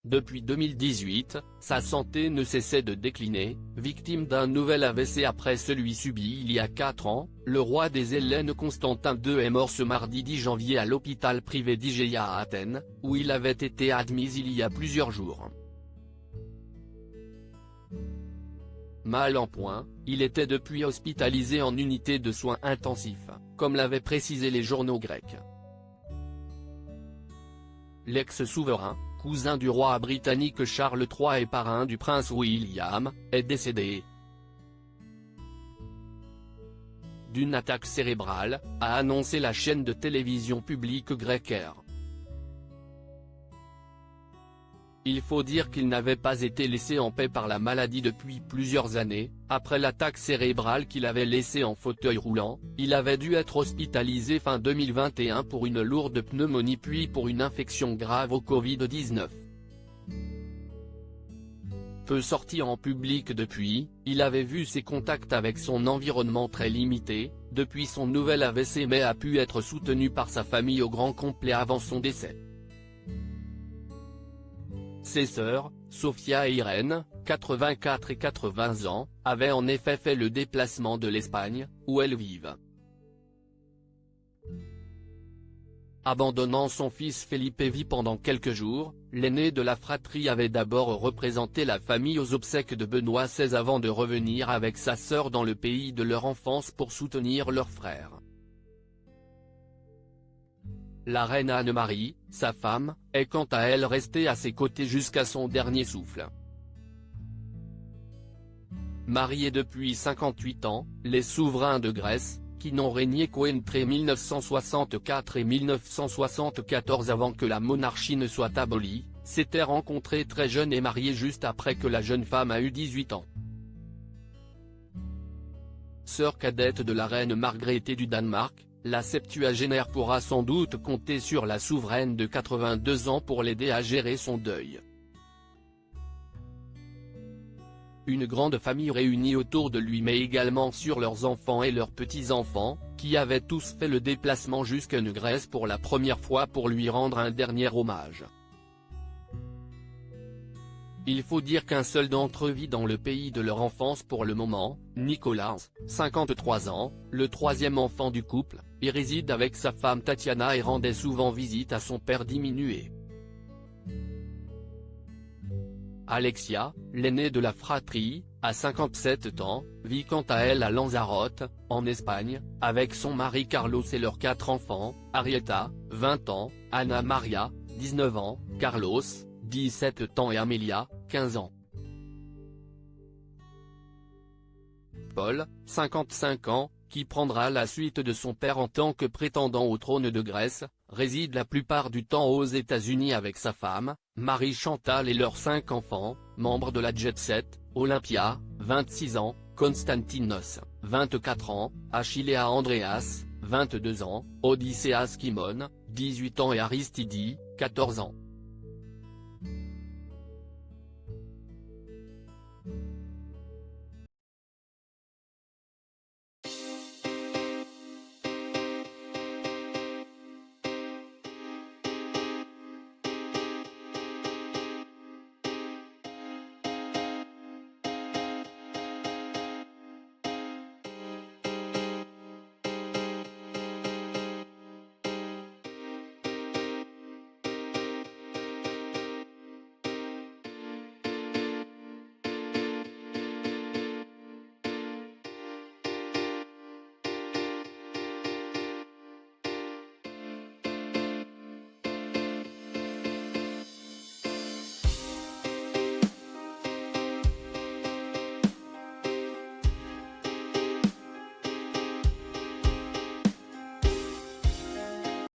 Depuis 2018, sa santé ne cessait de décliner, victime d'un nouvel AVC après celui subi il y a 4 ans. Le roi des Hellènes Constantin II est mort ce mardi 10 janvier à l'hôpital privé d'Igéia à Athènes, où il avait été admis il y a plusieurs jours. Mal en point, il était depuis hospitalisé en unité de soins intensifs, comme l'avaient précisé les journaux grecs. L'ex-souverain, cousin du roi britannique Charles III et parrain du prince William, est décédé d'une attaque cérébrale, a annoncé la chaîne de télévision publique grecque R. Il faut dire qu'il n'avait pas été laissé en paix par la maladie depuis plusieurs années. Après l'attaque cérébrale qu'il avait laissé en fauteuil roulant, il avait dû être hospitalisé fin 2021 pour une lourde pneumonie puis pour une infection grave au Covid-19. Peu sorti en public depuis, il avait vu ses contacts avec son environnement très limités, depuis son nouvel AVC, mais a pu être soutenu par sa famille au grand complet avant son décès. Ses sœurs, Sofia et Irène, 84 et 80 ans, avaient en effet fait le déplacement de l'Espagne, où elles vivent. Abandonnant son fils Felipe V pendant quelques jours, l'aîné de la fratrie avait d'abord représenté la famille aux obsèques de Benoît XVI avant de revenir avec sa sœur dans le pays de leur enfance pour soutenir leur frère. La reine Anne-Marie, sa femme, est quant à elle restée à ses côtés jusqu'à son dernier souffle. Mariés depuis 58 ans, les souverains de Grèce, qui n'ont régné qu'entre 1964 et 1974 avant que la monarchie ne soit abolie, s'étaient rencontrés très jeunes et mariés juste après que la jeune femme a eu 18 ans. Sœur cadette de la reine Margrethe du Danemark, la septuagénaire pourra sans doute compter sur la souveraine de 82 ans pour l'aider à gérer son deuil. Une grande famille réunie autour de lui mais également sur leurs enfants et leurs petits-enfants, qui avaient tous fait le déplacement jusqu'en Grèce pour la première fois pour lui rendre un dernier hommage. Il faut dire qu'un seul d'entre eux vit dans le pays de leur enfance pour le moment, Nicolas, 53 ans, le troisième enfant du couple, y réside avec sa femme Tatiana et rendait souvent visite à son père diminué. Alexia, l'aînée de la fratrie, à 57 ans, vit quant à elle à Lanzarote, en Espagne, avec son mari Carlos et leurs 4 enfants, Arieta, 20 ans, Ana Maria, 19 ans, Carlos, 17 ans et Amelia, 15 ans. Paul, 55 ans, qui prendra la suite de son père en tant que prétendant au trône de Grèce, réside la plupart du temps aux États-Unis avec sa femme, Marie-Chantal et leurs 5 enfants, membres de la Jet Set, Olympia, 26 ans, Konstantinos, 24 ans, Achillea Andreas, 22 ans, Odysseas Kimon, 18 ans et Aristidi, 14 ans.